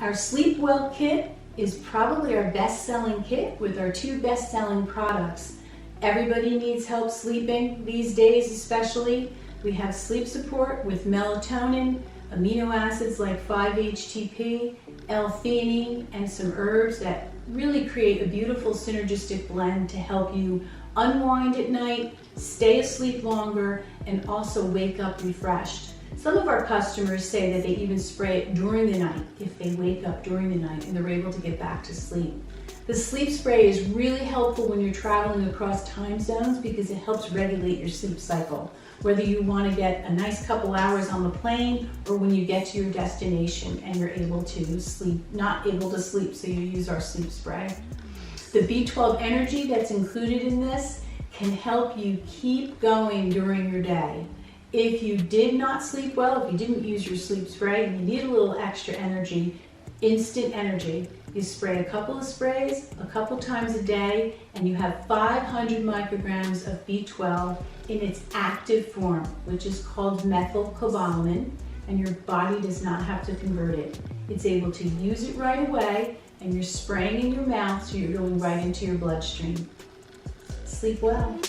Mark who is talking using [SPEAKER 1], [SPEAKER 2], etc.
[SPEAKER 1] Our Sleep Well kit is probably our best-selling kit with our two best-selling products. Everybody needs help sleeping these days especially. We have sleep support with melatonin, amino acids like 5-HTP, L-theanine, and some herbs that really create a beautiful synergistic blend to help you unwind at night, stay asleep longer, and also wake up refreshed. Some of our customers say that they even spray it during the night if they wake up during the night and they're able to get back to sleep. The sleep spray is really helpful when you're traveling across time zones because it helps regulate your sleep cycle, whether you want to get a nice couple hours on the plane or when you get to your destination and you're able to sleep, not able to sleep, so you use our sleep spray. The B12 energy that's included in this can help you keep going during your day. If you did not sleep well, if you didn't use your sleep spray and you need a little extra energy, instant energy, you spray a couple of sprays a couple times a day and you have 500 micrograms of B12 in its active form, which is called methylcobalamin, and your body does not have to convert it. It's able to use it right away and you're spraying in your mouth so you're going right into your bloodstream. Sleep well.